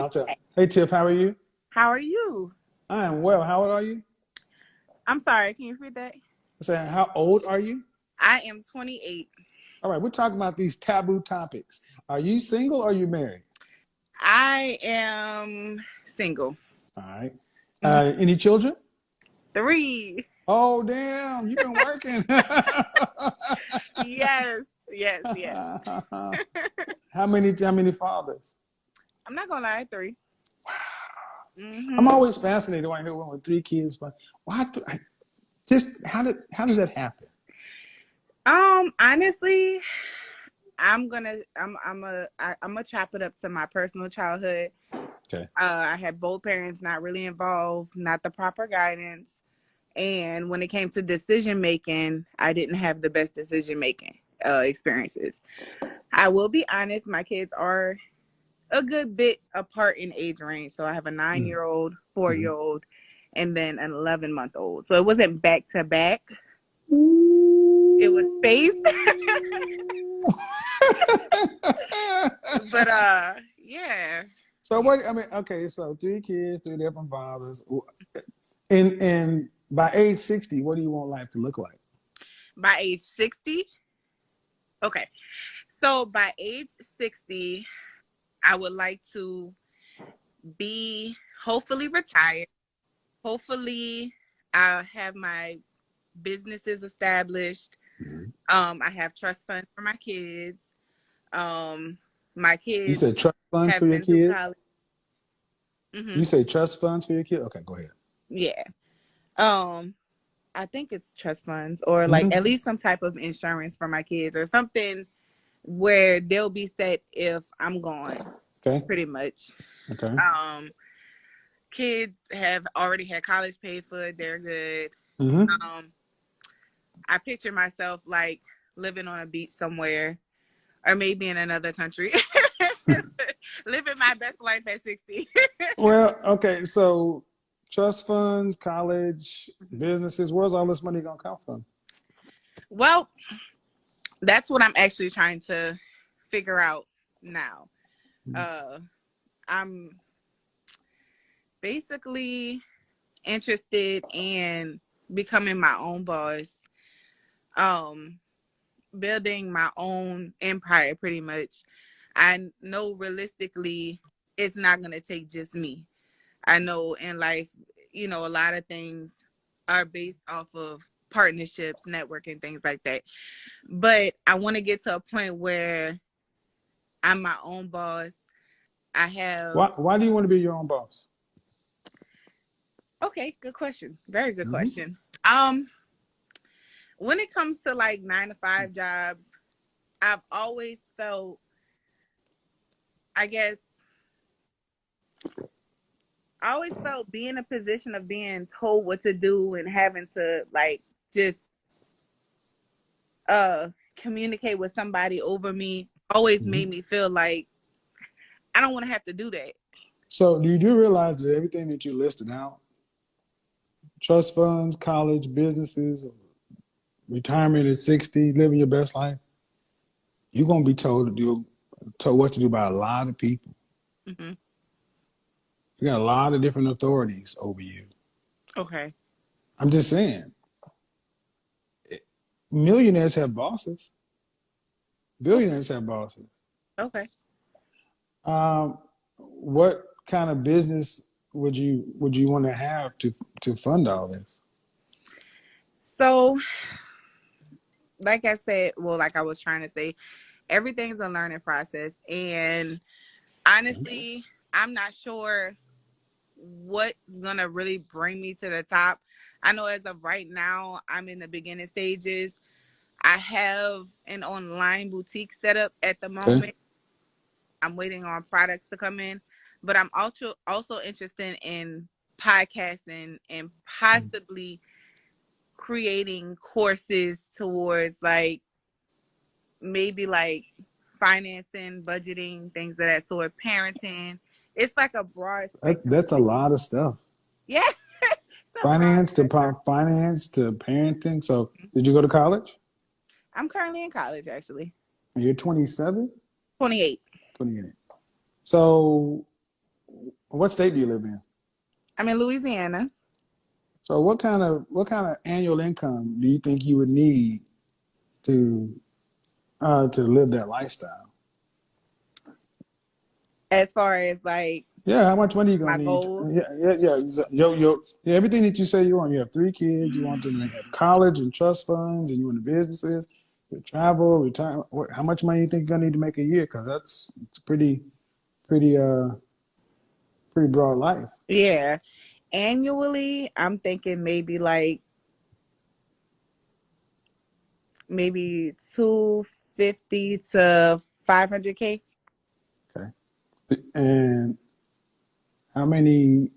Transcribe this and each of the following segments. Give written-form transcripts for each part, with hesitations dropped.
I'll tell. Hey, Tiff, how are you? How are you? I am well. How old are you? I'm sorry, can you repeat that? I said, how old are you? I am 28. All right, we're talking about these taboo topics. Are you single or are you married? I am single. All right. Mhm. Any children? 3. Oh, damn, you've been working. Yes, yes, yes. How many fathers? I'm not gonna lie, 3. I'm Hmm. always fascinated when I hear one with 3 kids, but why? Just how does that happen? Honestly, I'm gonna chop it up to my personal childhood. Okay. I had both parents not really involved, not the proper guidance. And when it came to decision making, I didn't have the best decision making experiences. I will be honest, my kids are a good bit apart in age range. So I have a 9-year-old, Mm-hmm. 4-year-old, and then an 11-month-old. So it wasn't back to back. It was spaced. But yeah. So what? I mean, okay. So 3 kids, 3 different fathers, and by age 60, what do you want life to look like? By age 60. Okay. So by age 60, I would like to be hopefully retired. Hopefully I'll have my businesses established. Mhm. I have trust funds for my kids. My You kids said trust funds for have your been through kids. college. Hmm. You say trust funds for your kids. Okay, go ahead. Yeah. Um, I think it's trust funds or like Hmm. at least some type of insurance for my kids or something where they'll be set if I'm gone, Okay. pretty much. Okay. Um, Kids have already had college paid for. They're good. Hmm. Um, I picture myself like living on a beach somewhere or maybe in another country. Living my best life at 60. Well, okay. So trust funds, college, businesses. Where's all this money gonna come from? Well, that's what I'm actually trying to figure out now. Uh, I'm basically interested in becoming my own boss, um, building my own empire pretty much. I know realistically it's not going to take just me. I know in life, a lot of things are based off of partnerships, networking, things like that. But I want to get to a point where I'm my own boss. I have, Why do you want to be your own boss? okay, good question. Very good Hmm. question. Um, when it comes to like 9 to 5 jobs, I've always felt, I guess, I always felt being in a position of being told what to do and having to like just uh communicate with somebody over me always Hmm. made me feel like I don't want to have to do that. So do you do realize that everything that you listed out, trust funds, college, businesses, retirement at 60, living your best life, you're gonna be told what to do by a lot of people. Hmm. You got a lot of different authorities over you. Okay. I'm just saying, millionaires have bosses. Okay. Billionaires have bosses. Okay. What kind of business would you want to have to fund all this? So, like I said, well, like I was trying to say, everything's a learning process. And honestly, I'm not sure what's going to really bring me to the top. I know as of right now, I'm in the beginning stages. I have an online boutique set up at the Okay. moment. I'm waiting on products to come in, but I'm also interested in podcasting and possibly creating courses towards like maybe like financing, budgeting, things of that sort, parenting. It's like a broad spectrum of That's a things. lot of stuff. Yeah, it's a broad spectrum. Finance to parenting. So, did you go to college? I'm currently in college, actually. You're 27, 28. 28. So, What state do you live in? I'm in Louisiana. So what kind of annual income do you think you would need to to live that lifestyle? As far as like Yeah, how much money you gonna my need? goals, Yeah, yeah, yeah. Yeah, everything that you say you want. You have three kids. You want them to have college and trust funds, and you want the businesses, you travel, retire. How much money you think you're gonna need to make a year? Because it's pretty, pretty broad life. yeah. Annually, I'm thinking maybe 250 to 500K. Okay, and how many?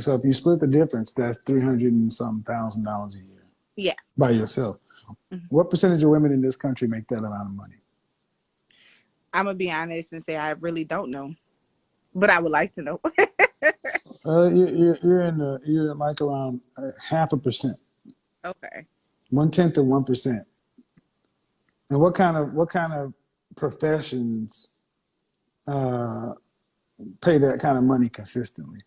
So if you split the difference, that's 300 and some $1,000 a year Yeah. by yourself. Mhm. What percentage of women in this country make that amount of money? I'm gonna be honest and say I really don't know, but I would like to know. You're like around 0.5%, Okay. 1/10 of 1%. And what kind of professions uh, pay that kind of money consistently?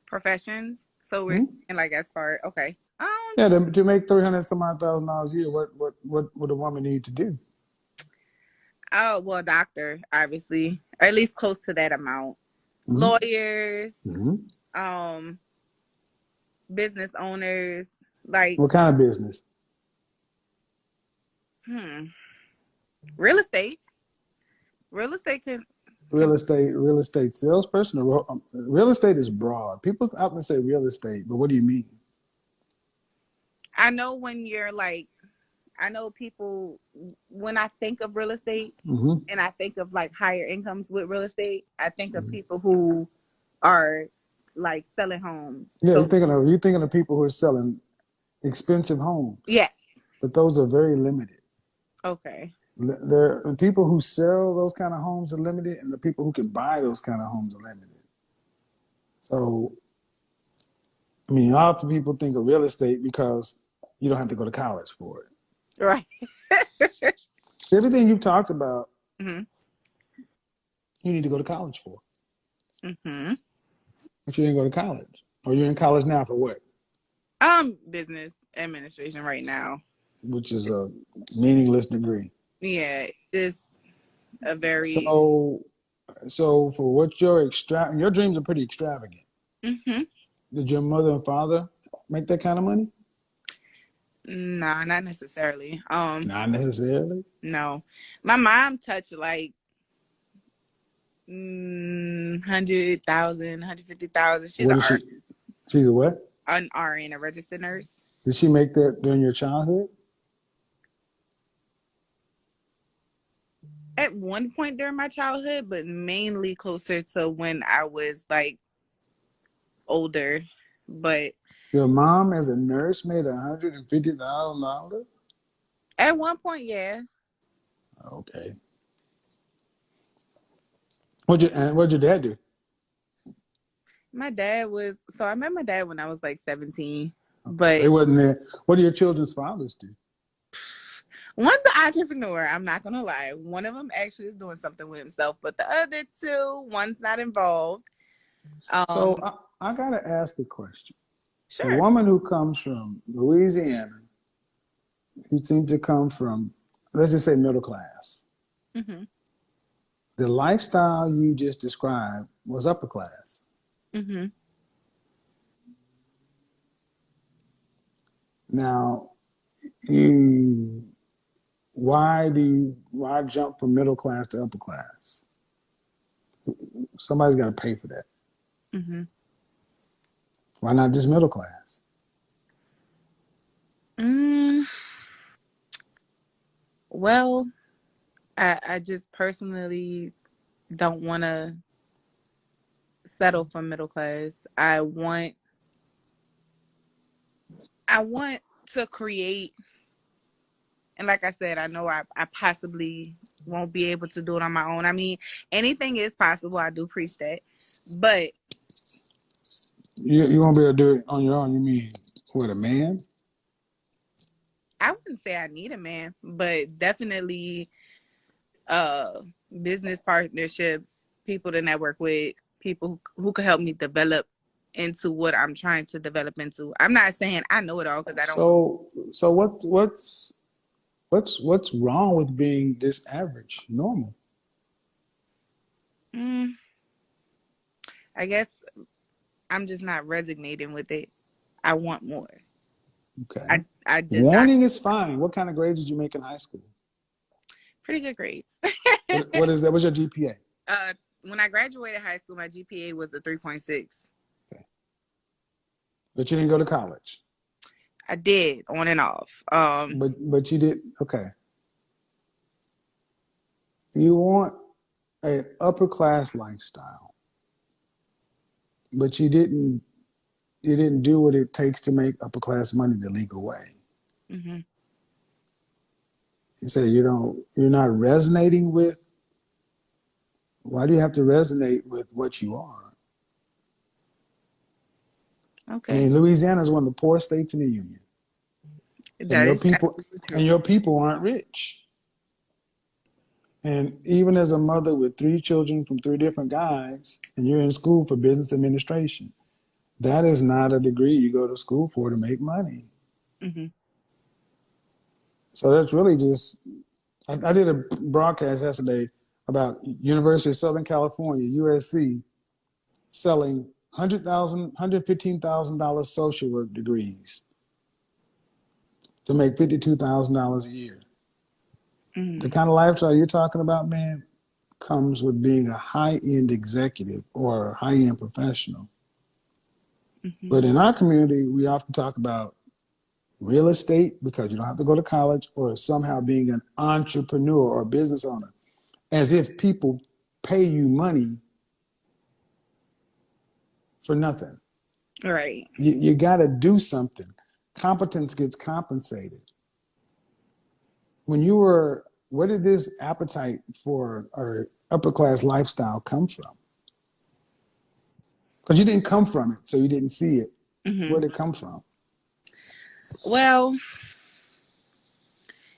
Professions. So we're Hmm? saying like as far okay. Yeah, to make 300 some odd $1,000 a year, what would a woman need to do? Oh well, doctor, obviously, or at least close to that amount. Hmm. Lawyers, Hmm. um, business owners, like What kind of business? hmm, real estate. Real estate can Real estate salesperson, or real estate is broad. People often say real estate, but what do you mean? I know when you're like I know people when I think of real estate Hmm. and I think of like higher incomes with real estate, I think of Hmm. people who are like selling homes. Yeah, So you're thinking of people who are selling expensive homes, yes. but those are very limited. Okay. There are people who sell those kind of homes are limited, and the people who can buy those kind of homes are limited. So, I mean, often people think of real estate because you don't have to go to college for it. Right. Everything you've talked about, hmm you need to go to college for, hmm but you didn't go to college, or you're in college now for what? Business administration right now. Which is a meaningless degree. Yeah, it's a very So, so for what your dreams are pretty extravagant. hmm Did your mother and father make that kind of money? nah, not necessarily. Not necessarily. No. My mom touched like 100,000, 150,000. She's What is she? She's a what? an RN, a registered nurse. Did she make that during your childhood? At one point during my childhood, but mainly closer to when I was like older. But Your mom, as a nurse, made $150,000. at one point, yeah. Okay. What'd your dad do? My dad was so I met my dad when I was like 17. Okay, so he But wasn't there. What do your children's fathers do? one's an entrepreneur, I'm not gonna lie. One of them actually is doing something with himself, but the other two, one's not involved. So Um, I gotta ask a question. A sure. woman who comes from Louisiana, who seems to come from, let's just say, middle class. hmm The lifestyle you just described was upper class. hmm Now, you why jump from middle class to upper class? Somebody's got to pay for that. hmm Why not just middle class? Mm, well, I just personally don't want to settle for middle class. I want to create, and like I said, I know I possibly won't be able to do it on my own. I mean, anything is possible. I do preach that. But You won't be able to do it on your own. You mean with a man? I wouldn't say I need a man, but definitely uh business partnerships, people to network with. people who could help me develop into what I'm trying to develop into. I'm not saying I know it all because I don't. So what's wrong with being this average, normal? Mm, I guess I'm just not resonating with it. I want more. Okay. I desire Wanting is fine. What kind of grades did you make in high school? pretty good grades. What is that? What's your GPA? When I graduated high school, my GPA was a 3.6. Okay. But you didn't go to college. I did on and off. But you did okay. You want an upper class lifestyle, but you didn't do what it takes to make upper class money the legal way. hmm You say you're not resonating with. Why do you have to resonate with what you are? I Okay, mean, Louisiana is one of the poorest states in the union, and that your is people absolutely and true. your people aren't rich. And even as a mother with three children from three different guys, and you're in school for business administration, that is not a degree you go to school for to make money. hmm So that's really just. I did a broadcast yesterday about University of Southern California, USC, selling $115,000 social work degrees to make $52,000 a year. hmm The kind of lifestyle you're talking about, man, comes with being a high-end executive or a high-end professional. hmm But in our community, we often talk about real estate because you don't have to go to college, or somehow being an entrepreneur or business owner, as if people pay you money for nothing. Right. You got to do something. Competence gets compensated. Where did this appetite for our upper class lifestyle come from? Because you didn't come from it, so you didn't see it. hmm Where did it come from? Well,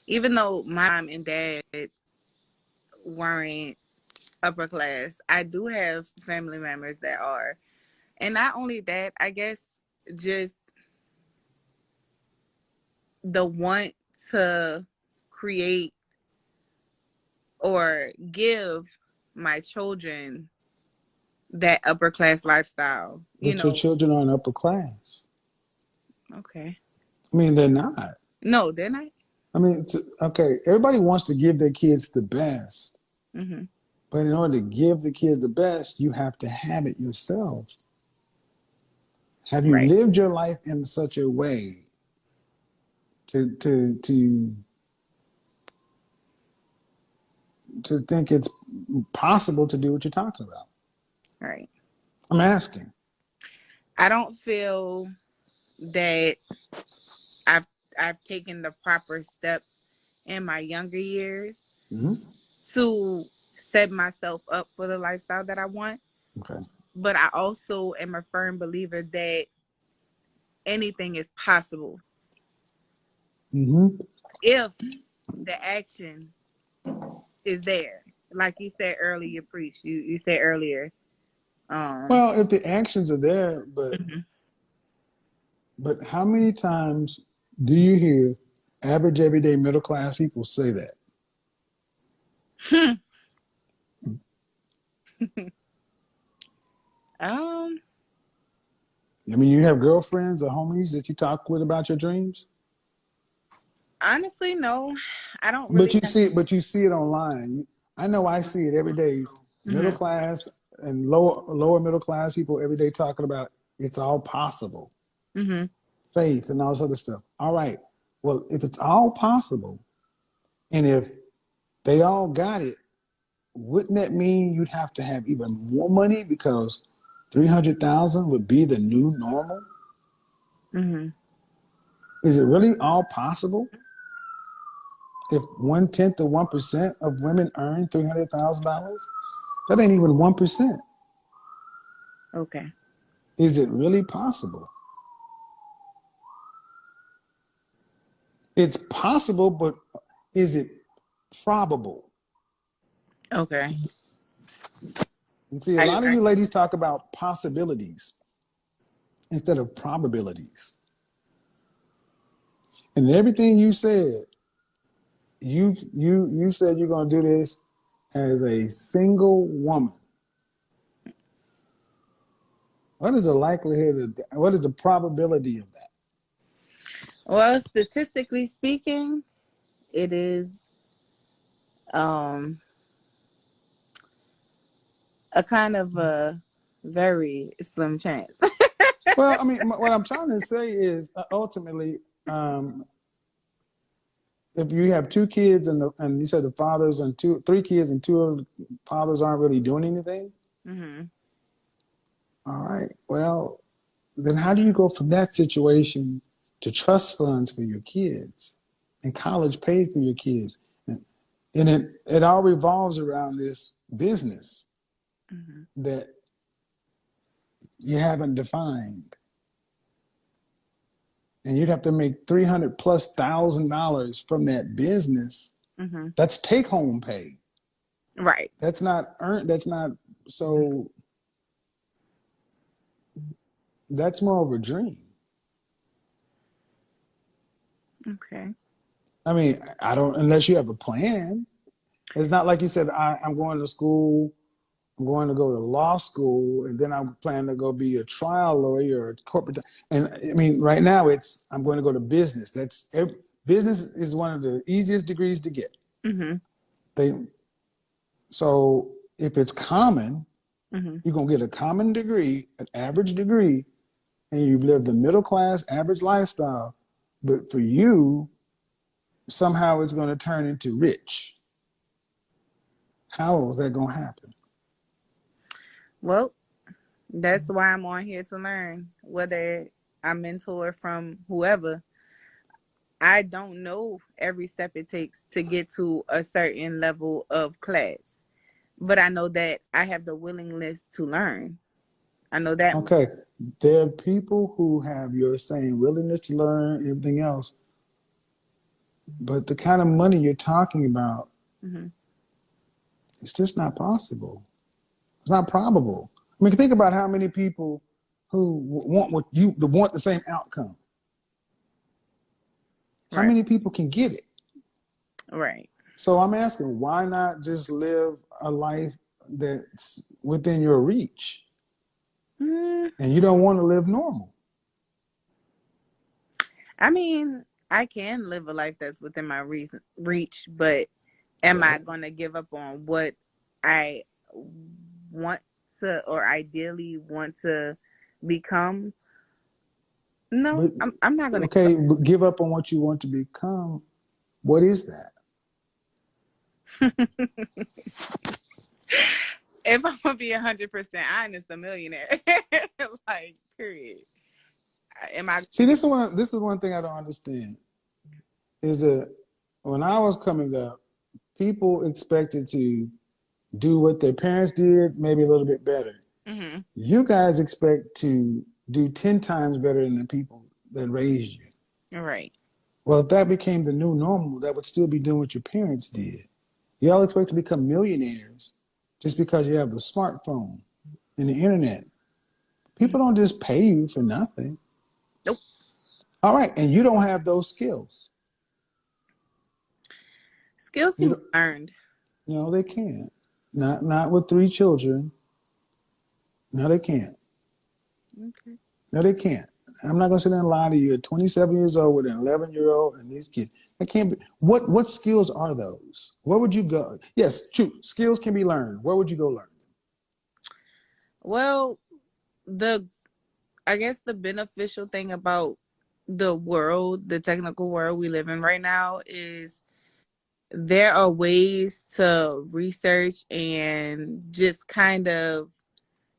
even though my mom and dad weren't upper class, I do have family members that are. And not only that, I guess just the want to create or give my children that upper class lifestyle, you But your know. children aren't upper class. Okay. I mean, they're not. No, they're not. I mean, okay, everybody wants to give their kids the best. hmm But in order to give the kids the best, you have to have it yourself. Have you Right. lived your life in such a way to think it's possible to do what you're talking about? Right. I'm asking. I don't feel that I've I've taken the proper steps in my younger years Mm-hmm. to set myself up for the lifestyle that I want. Okay. But I also am a firm believer that anything is possible Mm-hmm. if the action is there. Like you said earlier, preach. You said earlier. Um, Well, if the actions are there, mhm. but how many times do you hear average, everyday, middle class people say that? um, I mean, you have girlfriends or homies that you talk with about your dreams, honestly, no, I don't but really you have. see it. But you see it online. I know I see it every day. Middle hmm class and lower middle class people every day talking about it's all possible, hmm faith and all this other stuff. All right. Well, if it's all possible, and if they all got it, wouldn't that mean you'd have to have even more money because 300,000 would be the new normal? hmm Is it really all possible? If 1/10 of 1% of women earn $300,000, that ain't even 1%. Okay. Is it really possible? It's possible, but is it probable? Okay. And see, a I lot of agree. you ladies talk about possibilities instead of probabilities. And everything you said, you said you're going to do this as a single woman. What is the likelihood of that? What is the probability of that? Well, statistically speaking, it is um a kind of a very slim chance. Well, I mean, what I'm trying to say is ultimately, um, if you have two kids and you said the fathers and three kids and two of the fathers aren't really doing anything, Hmm. all right. Well, then how do you go from that situation to trust funds for your kids and college paid for your kids? And it all revolves around this business Hmm. that you haven't defined. And you'd have to make $300,000+ from that business. Hmm. That's take home pay. Right. That's not earned. That's not so. That's more of a dream. Okay. I mean, I don't unless you have a plan. It's not like you said. I'm going to school. I'm going to go to law school, and then I'm planning to go be a trial lawyer or a corporate. And I mean, right now I'm going to go to business. Business is one of the easiest degrees to get. Hmm. They so if it's common, Hmm. you're gonna get a common degree, an average degree, and you live the middle class average lifestyle. But for you, somehow it's going to turn into rich. How is that going to happen? Well, that's why I'm on here to learn. Whether I mentor from whoever, I don't know every step it takes to get to a certain level of class, but I know that I have the willingness to learn. I know that much. Okay, there are people who have your same willingness to learn everything else, but the kind of money you're talking about, Hmm. it's just not possible. It's not probable. I mean, think about how many people who want the same outcome. How Right. many people can get it? Right. So I'm asking, why not just live a life that's within your reach? Mm, And you don't want to live normal. I mean, I can live a life that's within my reach, but am I Well, going to give up on what I want to or ideally want to become? No, but I'm not going to give okay, but give up on what you want to become. What is that? up. If I'm gonna be 100% honest, a millionaire, like period. Am I See, gonna be? this is one thing I don't understand is that when I was coming up, people expected to do what their parents did, maybe a little bit better. Hmm. You guys expect to do 10 times better than the people that raised you. Right. Well, if that became the new normal, that would still be doing what your parents did. Y'all expect to become millionaires just because you have the smartphone and the internet. Mhm. People don't just pay you for nothing. Nope. All right, and you don't have those skills. Skills You can be don't, learned. they can't. Not with three children. No, they can't. Okay. No, they can't. I'm not gonna sit there and lie to you. At 27 years old with an 11-year-old and these kids, that can't be. What skills are those? Where would you go? Yes, true. Skills can be learned. Where would you go learn them? Well, the I guess the beneficial thing about the world, the technical world we live in right now, is there are ways to research and just kind of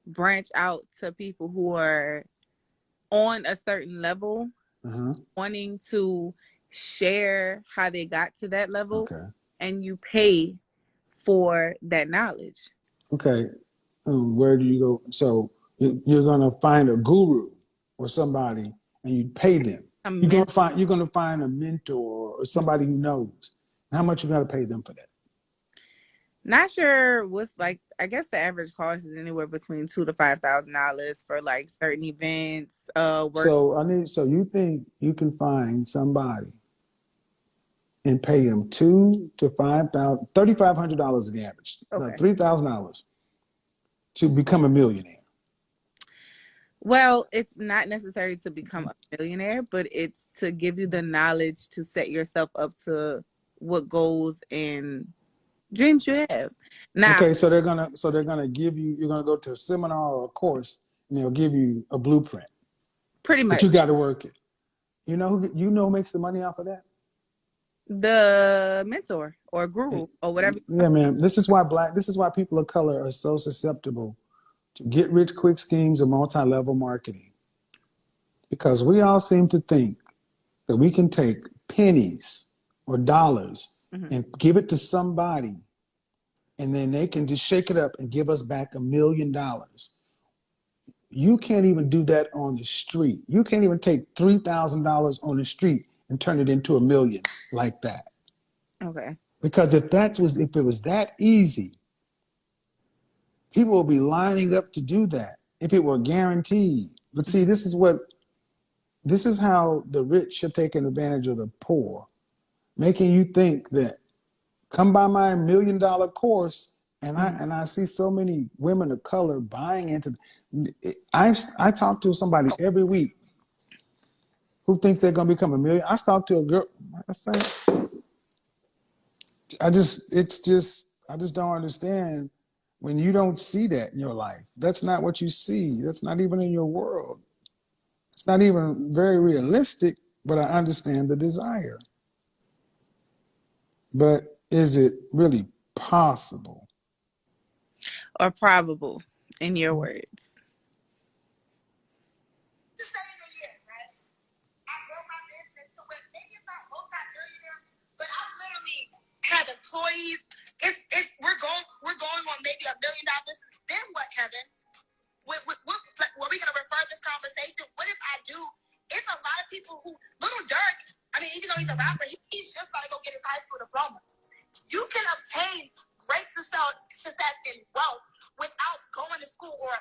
branch out to people who are on a certain level, Uh-huh. wanting to share how they got to that level, Okay. and you pay for that knowledge. Okay. Where do you go? So you're gonna find a guru or somebody, and you pay them. A You're gonna find a mentor or somebody who knows. How much you got to pay them for that? Not sure what's like. I guess the average cost is anywhere between $2,000 to $5,000 for like certain events. Work. So you think you can find somebody and pay him $3,500 is the average, Okay. $3,000 to become a millionaire. Well, it's not necessary to become a millionaire, but it's to give you the knowledge to set yourself up to what goals and dreams you have. Now, Okay, so they're gonna give you. You're gonna go to a seminar or a course, and they'll give you a blueprint, pretty but much you got to work it. You know who makes the money off of that? the mentor or guru or whatever. Yeah, man. This is why people of color are so susceptible to get rich quick schemes and multi-level marketing. Because we all seem to think that we can take pennies or dollars Mhm. and give it to somebody, and then they can just shake it up and give us back $1 million. You can't even do that on the street. You can't even take $3,000 on the street and turn it into $1 million like that. Okay. Because if it was that easy, people will be lining up to do that if it were guaranteed. But see, this is how the rich have taken advantage of the poor, making you think that come by my $1 million course, and I see so many women of color buying into. I talk to somebody every week who thinks they're gonna become a million. I talked to a girl. Matter of fact, I just don't understand when you don't see that in your life. That's not what you see. That's not even in your world. It's not even very realistic, but I understand the desire. But is it really possible? Or probable in your words. Have employees. We're going on maybe $1 million. Then what, Kevin? Were we gonna refer this conversation? What if I do? It's a lot of people who Little Dirk. I mean, even though he's a rapper, he's just gotta go get his high school diploma. You can obtain great success and wealth without going to school or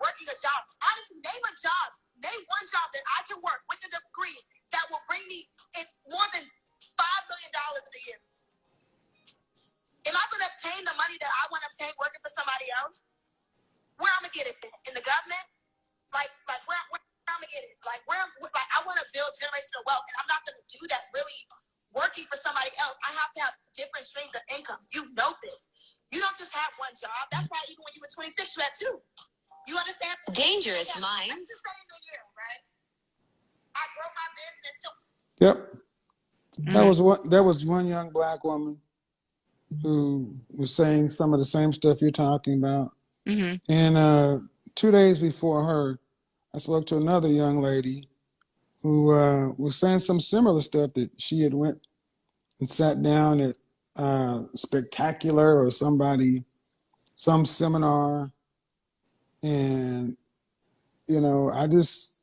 working a job. Honestly, name one job that I can work with a degree that will bring me in more than $5 million a year. Am I going to obtain the money that I want to obtain working for somebody else? Where I'm gonna get it in the government? Like where I'm gonna get it? Like I want to build generational wealth, and I'm not gonna do that really working for somebody else. I have to have different streams of income. You know this. You don't just have one job. That's why even when you were 26, you had two. You understand? Dangerous minds. That's the same thing here, right? I grow my business too. Yep. There was one young black woman who was saying some of the same stuff you're talking about. Mm-hmm. And 2 days before her, I spoke to another young lady who was saying some similar stuff, that she had went and sat down at Spectacular or some seminar, and it's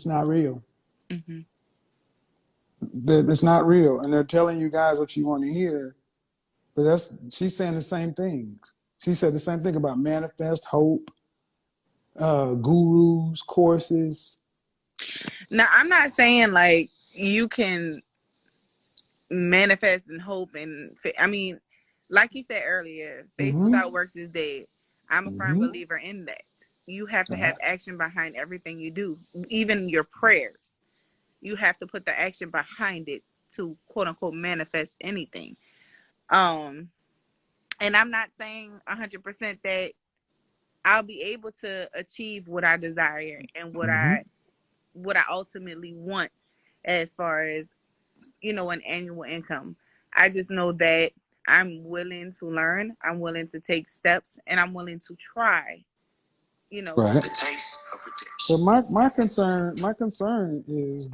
not real. Mm-hmm. It's not real, and they're telling you guys what you want to hear, but she's saying the same things. She said the same thing about manifest, hope, gurus, courses. Now, I'm not saying like you can manifest and hope, and I mean, like you said earlier, faith without works is dead. I'm a firm believer in that. You have to have action behind everything you do, even your prayers. You have to put the action behind it to quote unquote manifest anything. And I'm not saying 100% that I'll be able to achieve what I desire and what I ultimately want as far as, an annual income. I just know that I'm willing to learn, I'm willing to take steps, and I'm willing to try. Right. The taste of redemption. So my concern is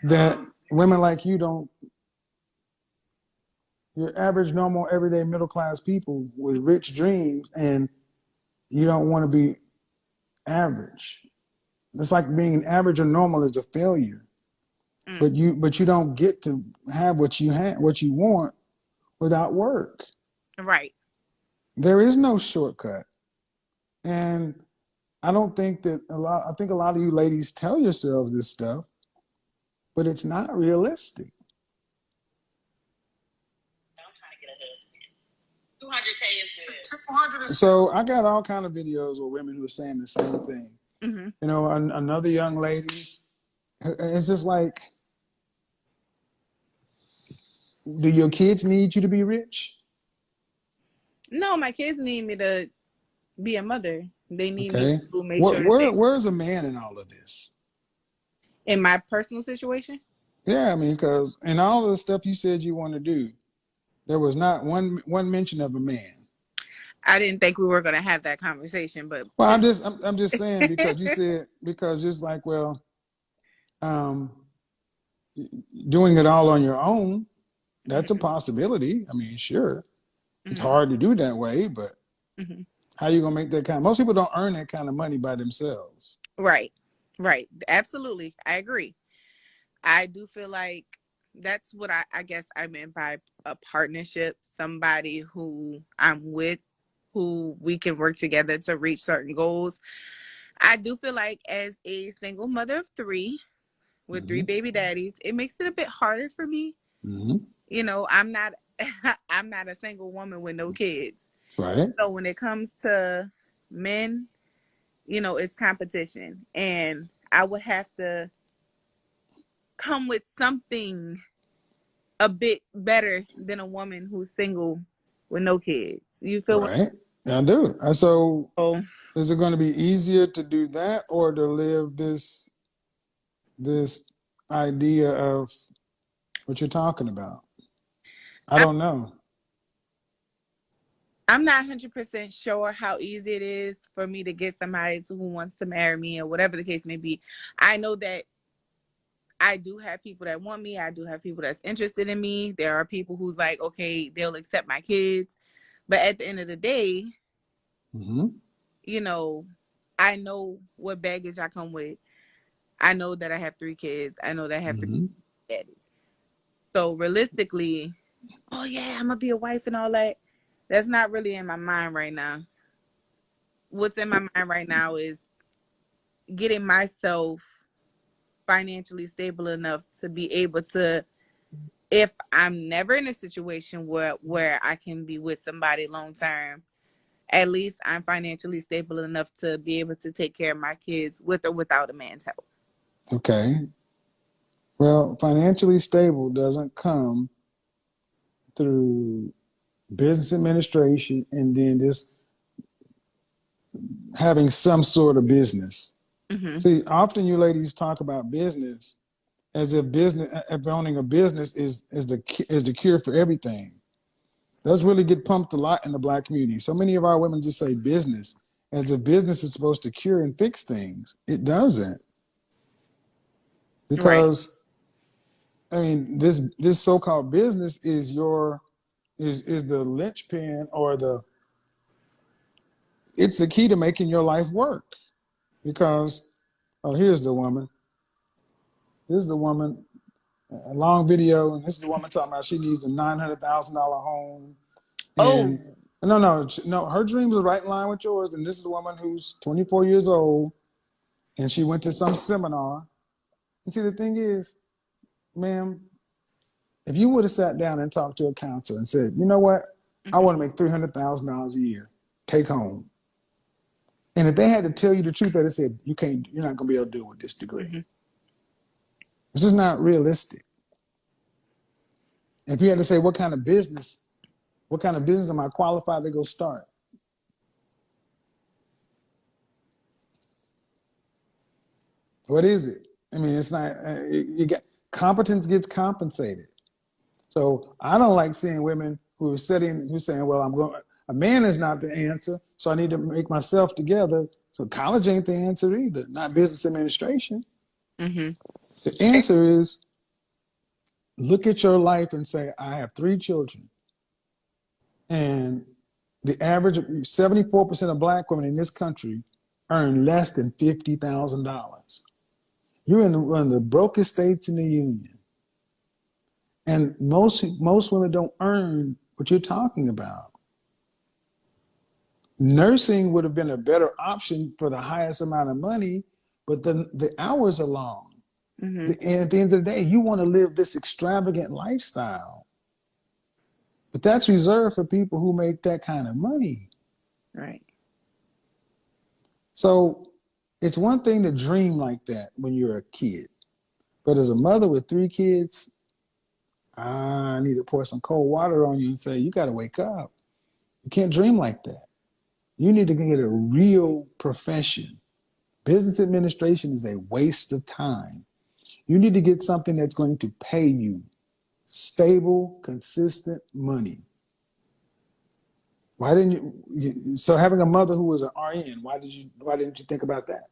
that women like you don't. You're average, normal, everyday, middle class people with rich dreams, and you don't want to be average. It's like being average or normal is a failure. Mm. but you don't get to have what you want without work. Right. There is no shortcut. And I don't think that I think a lot of you ladies tell yourselves this stuff, but it's not realistic. I'm trying to get a husband. 200K is good. 200 is So I got all kind of videos with women who are saying the same thing. Mm-hmm. You know, another young lady, it's just like, do your kids need you to be rich? No, my kids need me to be a mother. They need me Okay. to make sure that Where's a man in all of this? in my personal situation. Yeah, I mean, because in all of the stuff you said you want to do, there was not one mention of a man. I didn't think we were going to have that conversation, but Well, I'm just saying because you said because it's like, well, um, doing it all on your own, that's a possibility. I mean, sure, it's mm-hmm. hard to do that way, but Mm-hmm. how you gonna make that kind? Most people don't earn that kind of money by themselves. Right. Absolutely, I agree. I do feel like that's what I guess I meant by a partnership. Somebody who I'm with, who we can work together to reach certain goals. I do feel like as a single mother of 3 with Mm-hmm. 3 baby daddies, it makes it a bit harder for me. Mm-hmm. You know, I'm not a single woman with no kids. Right. So when it comes to men, you know, it's competition. And I would have to come with something a bit better than a woman who's single with no kids. You feel what? Right. I do. So Oh, is it going to be easier to do that or to live this idea of what you're talking about? I don't know. I'm not 100% sure how easy it is for me to get somebody who wants to marry me or whatever the case may be. I know that I do have people that want me. I do have people that's interested in me. There are people who's like, okay, they'll accept my kids. But at the end of the day, Mm-hmm. you know, I know what baggage I come with. I know that I have 3 kids. I know that I have 3 daddies. So realistically, oh yeah, I'm gonna be a wife and all that. That's not really in my mind right now. What's in my mind right now is getting myself financially stable enough to be able to, if I'm never in a situation where I can be with somebody long term, at least I'm financially stable enough to be able to take care of my kids with or without a man's help. Okay. Well, financially stable doesn't come through business administration and then just having some sort of business. Mm-hmm. See, often you ladies talk about business as if owning a business is the cure for everything. Those really get pumped a lot in the Black community. So many of our women just say business as if business is supposed to cure and fix things. It doesn't. Because I mean, this so-called business is the linchpin or it's the key to making your life work. Because here's the woman. This is the woman. A long video, and this is the woman talking about she needs a $900,000 home. And no, her dreams are right in line with yours. And this is the woman who's 24 years old, and she went to some seminar. And see, the thing is, ma'am, if you would have sat down and talked to a counselor and said, you know what, I want to make $300,000 a year, take home. And if they had to tell you the truth, they said, you're not going to be able to do it with this degree. Mm-hmm. It's just not realistic. If you had to say, what kind of business am I qualified to go start? What is it? I mean, it's not, competence gets compensated. So I don't like seeing women who's saying, well, a man is not the answer, so I need to make myself together. So college ain't the answer either, not business administration. Mm-hmm. The answer is look at your life and say, I have 3 children. And the average 74% of Black women in this country earn less than $50,000. You're in one of the brokest states in the union. And most women don't earn what you're talking about. Nursing would have been a better option for the highest amount of money, but the hours are long. Mm-hmm. And at the end of the day, you want to live this extravagant lifestyle. But that's reserved for people who make that kind of money. Right. So it's one thing to dream like that when you're a kid. But as a mother with 3 kids, I need to pour some cold water on you and say, you got to wake up. You can't dream like that. You need to get a real profession. Business administration is a waste of time. You need to get something that's going to pay you stable, consistent money. Why didn't you? So having a mother who was an RN, why didn't you think about that?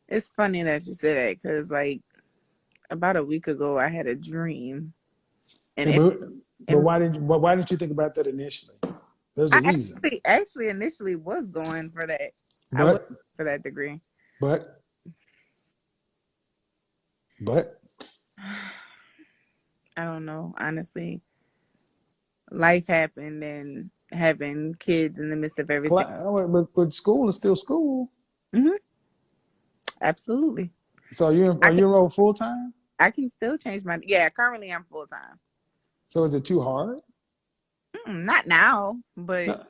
It's funny that you say that because, like, about a week ago, I had a dream, and But why didn't you think about that initially? There's a I reason. actually initially was going for that. I was for that degree. But I don't know, honestly. Life happened, and having kids in the midst of everything. But school is still school. Mm-hmm. Absolutely. So are you enrolled full time? I can still change my currently I'm full time. So is it too hard? Not now, but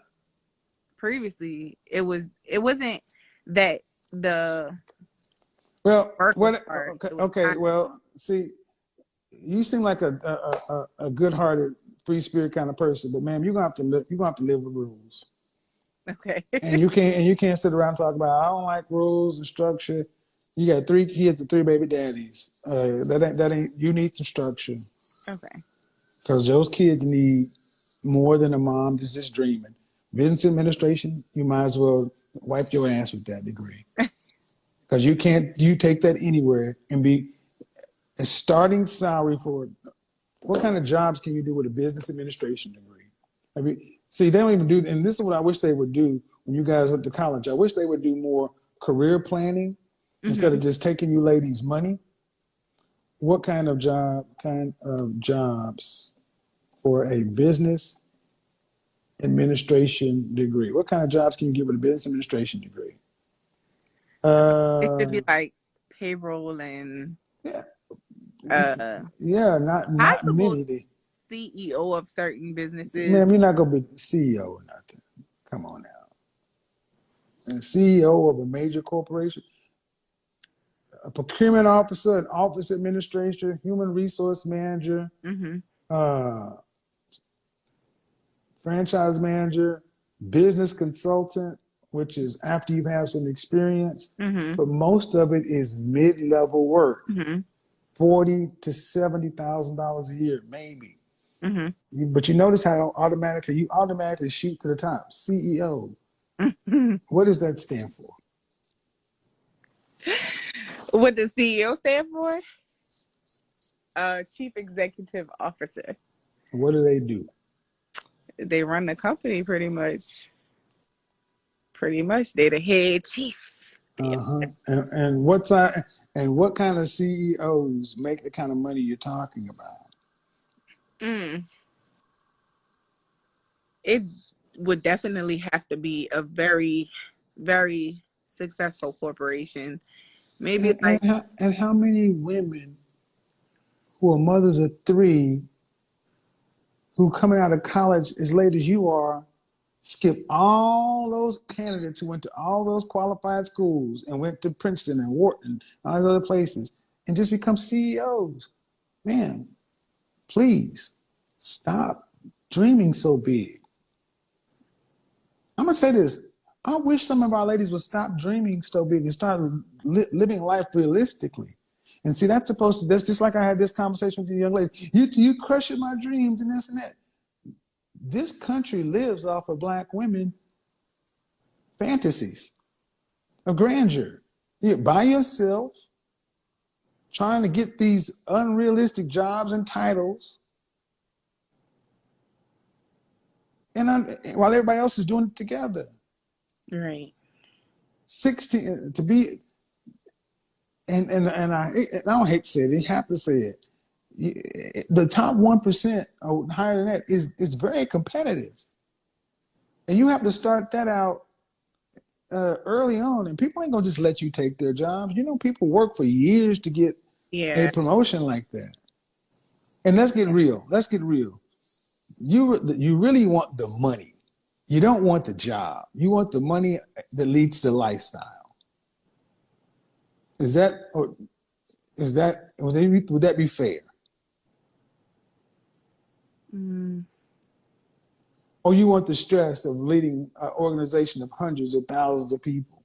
previously it wasn't that the okay. Well, see, you seem like a good-hearted, free-spirit kind of person, but ma'am, you're gonna have to live with rules. Okay. and you can't sit around and talk about I don't like rules and structure. You got 3 kids and 3 baby daddies. That ain't. You need some structure. Okay. Because those kids need more than a mom that's just dreaming. Business administration, you might as well wipe your ass with that degree. Because you take that anywhere and be a starting salary for what kind of jobs can you do with a business administration degree? I mean, see, they don't even do, and this is what I wish they would do when you guys went to college. I wish they would do more career planning instead of just taking you ladies' money. What kind of jobs for a business administration degree? What kind of jobs can you get with a business administration degree? It should be like payroll and not many. CEO of certain businesses. Ma'am, you're not gonna be CEO or nothing. Come on now. And CEO of a major corporation, a procurement officer, an office administrator, human resource manager, franchise manager, business consultant, which is after you have some experience, but most of it is mid-level work, $40,000 to $70,000 a year, maybe. But you notice how you automatically shoot to the top. CEO. What does that stand for? What does CEO stand for? Chief Executive Officer. What do they do? They run the company pretty much. Pretty much, they're the head chief. And what kind of CEOs make the kind of money you're talking about? It would definitely have to be a very, very successful corporation. Maybe and how many women who are mothers of 3 who coming out of college as late as you are skip all those candidates who went to all those qualified schools and went to Princeton and Wharton and all those other places and just become CEOs? Man, please stop dreaming so big. I'm going to say this. I wish some of our ladies would stop dreaming so big and start living life realistically. And see, that's just like I had this conversation with the young lady. You crushing my dreams and this and that. This country lives off of Black women fantasies of grandeur. You're by yourself, trying to get these unrealistic jobs and titles, and while everybody else is doing it together. Right. 16 to be I don't hate to say it, I have to say it. The top 1% or higher than that is very competitive, and you have to start that out early on. And people ain't gonna just let you take their jobs. You know, people work for years to get a Yeah. promotion like that. And let's get real. Let's get real. You really want the money. You don't want the job. You want the money that leads to lifestyle. Is that or would that be fair? Mm. Or you want the stress of leading an organization of hundreds of thousands of people?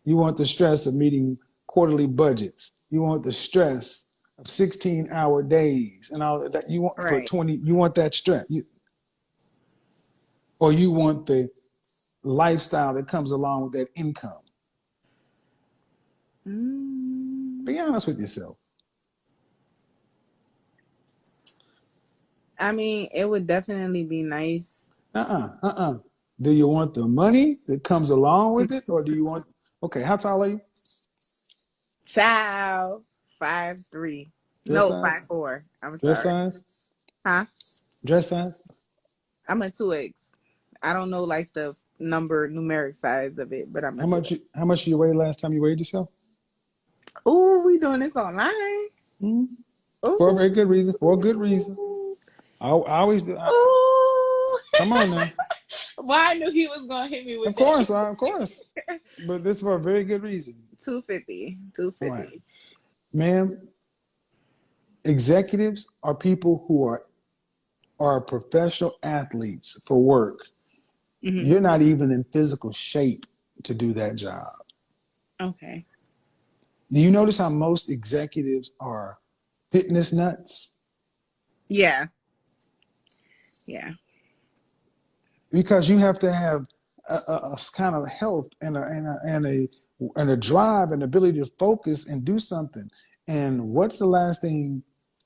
You want the stress of meeting quarterly budgets. You want the stress of 16-hour days and all that. You want for Right. 20. You want that stress. Or you want the lifestyle that comes along with that income. Mm. Be honest with yourself. I mean, it would definitely be nice. Do you want the money that comes along with it, or do you want? Okay, how tall are you? Child, 5'3". Dress No, size? 5'4". I'm Dress sorry. size? Huh? Dress size? I'm a 2X. I don't know like the numeric size of it, but I'm a 2X. How much you weighed last time you weighed yourself? Ooh, we doing this online. Hmm. For a Ooh. very good reason. For a good reason. I always do. Ooh. Come on now. Well, I knew he was gonna hit me with Of course. But this is for a very good reason. 250. All right, ma'am. Executives are people who are professional athletes for work. Mm-hmm. You're not even in physical shape to do that job. Okay. Do you notice how most executives are fitness nuts? Yeah. Yeah. Because you have to have a kind of health and a drive and ability to focus and do something. And what's the last thing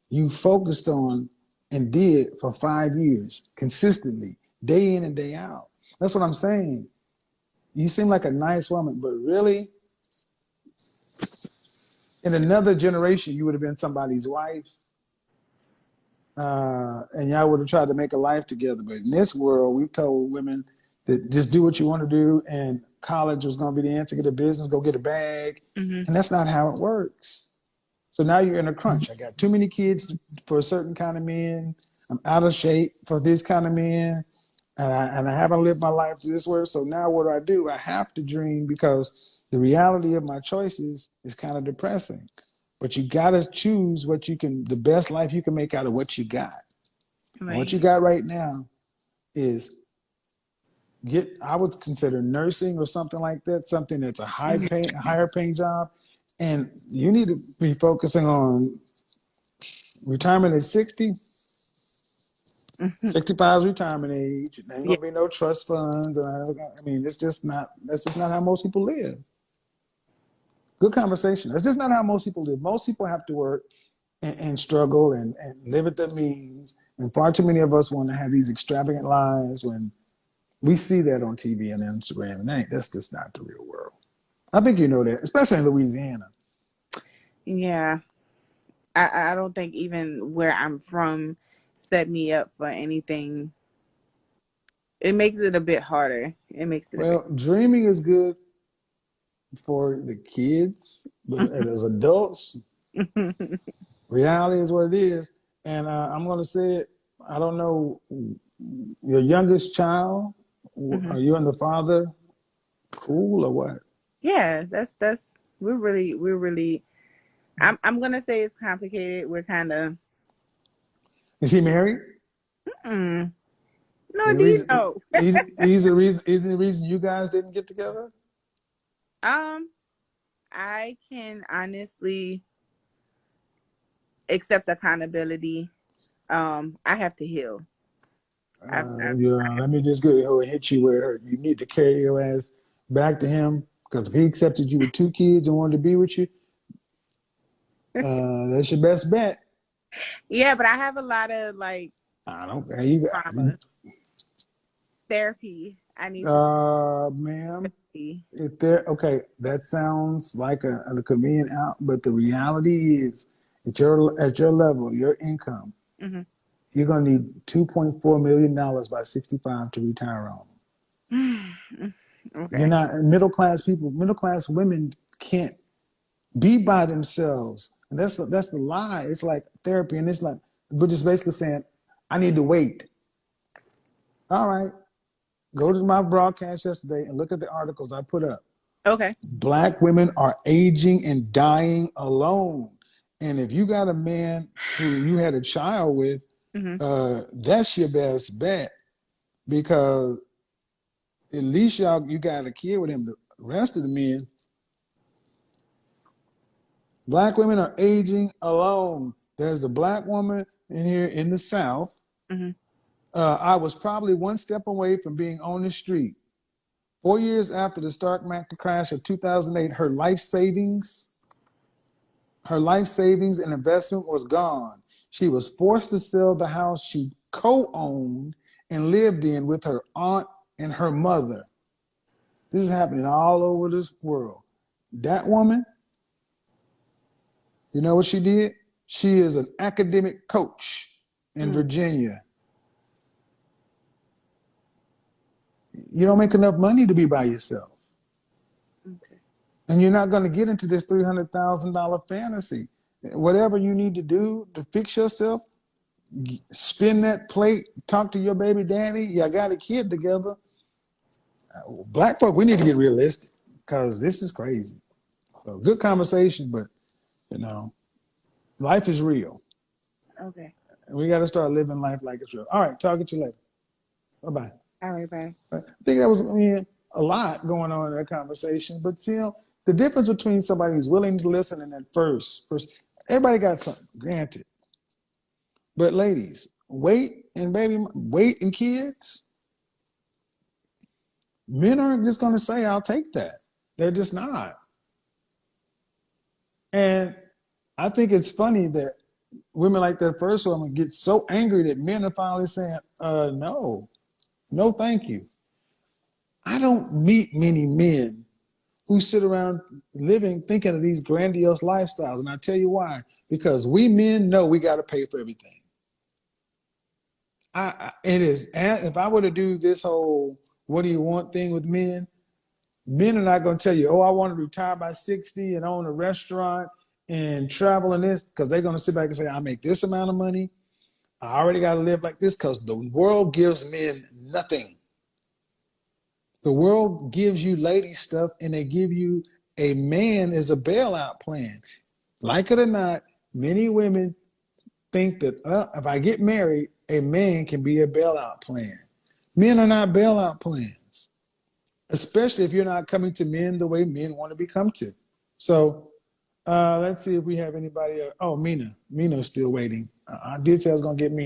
you focused on and did for 5 years consistently, day in and day out? That's what I'm saying. You seem like a nice woman, but really, in another generation, you would have been somebody's wife, and y'all would have tried to make a life together. But in this world, we've told women that just do what you want to do, and college was going to be the answer. Get a business, go get a bag, Mm-hmm. and that's not how it works. So now you're in a crunch. I got too many kids for a certain kind of men. I'm out of shape for this kind of men, and I haven't lived my life this way. So now what do? I have to dream because the reality of my choices is kind of depressing. But you got to choose the best life you can make out of what you got. And what Right. you got right now is I would consider nursing or something like that, something that's a higher paying job. And you need to be focusing on retirement at 60. Mm-hmm. 65 is retirement age. There ain't Yeah. gonna be no trust funds. I mean, that's just not how most people live. Good conversation. That's just not how most people live. Most people have to work and struggle and live at their means. And far too many of us want to have these extravagant lives when we see that on TV and Instagram. And that's just not the real world. I think you know that, especially in Louisiana. Yeah. I don't think even where I'm from set me up for anything. It makes it a bit harder. It makes it a bit. Well, dreaming is good for the kids, but as adults, reality is what it is. And I'm going to say it. I don't know your youngest child. Mm-hmm. Are you and the father cool or what? Yeah, that's we're really. I'm gonna say it's complicated. We're kind of. Is he married? No, The do you reason know? he's the reason. Is the reason you guys didn't get together? I can honestly accept accountability. I have to heal. Let me just go and hit you where it hurt. You need to carry your ass back to him because if he accepted you with 2 kids and wanted to be with you, that's your best bet. Yeah, but I have a lot of like I don't. You, trauma therapy. I need. ma'am. if they're okay, that sounds like a convenient out, but the reality is at your level, your income, Mm-hmm. you're gonna need $2.4 million by 65 to retire on. You're Okay. not middle class people. Middle class women can't be by themselves, and that's the lie. It's like therapy, and it's like, but just basically saying, I need to wait. All right, go to my broadcast yesterday and look at the articles I put up. Okay. Black women are aging and dying alone, and if you got a man who you had a child with, Mm-hmm. that's your best bet because at least you got a kid with him. The rest of the men, black women are aging alone. There's a black woman in here in the South. Mm-hmm. I was probably one step away from being on the street. 4 years after the stock market crash of 2008, her life savings and investment was gone. She was forced to sell the house she co-owned and lived in with her aunt and her mother. This is happening all over this world. That woman, you know what she did? She is an academic coach in Virginia. You don't make enough money to be by yourself. Okay. And you're not going to get into this $300,000 fantasy. Whatever you need to do to fix yourself, spin that plate, talk to your baby daddy. Y'all got a kid together. Black folk, we need to get realistic because this is crazy. So good conversation, but life is real. Okay. And we got to start living life like it's real. All right, talk to you later. Bye-bye. All right, bye. I think that was a lot going on in that conversation, but the difference between somebody who's willing to listen and at first, everybody got something, granted. But ladies, wait and kids, men aren't just going to say, I'll take that. They're just not. And I think it's funny that women like that first woman get so angry that men are finally saying, no, thank you. I don't meet many men who sit around living, thinking of these grandiose lifestyles. And I tell you why, because we men know we got to pay for everything. If I were to do this whole, what do you want thing with men are not going to tell you, I want to retire by 60 and own a restaurant and travel in this, because they're going to sit back and say, I make this amount of money. I already got to live like this, because the world gives men nothing. The world gives you lady stuff, and they give you a man as a bailout plan. Like it or not, many women think that if I get married, a man can be a bailout plan. Men are not bailout plans, especially if you're not coming to men the way men want to be come to. So let's see if we have anybody. Oh, Mina. Mina's still waiting. I did say I was going to get Mina.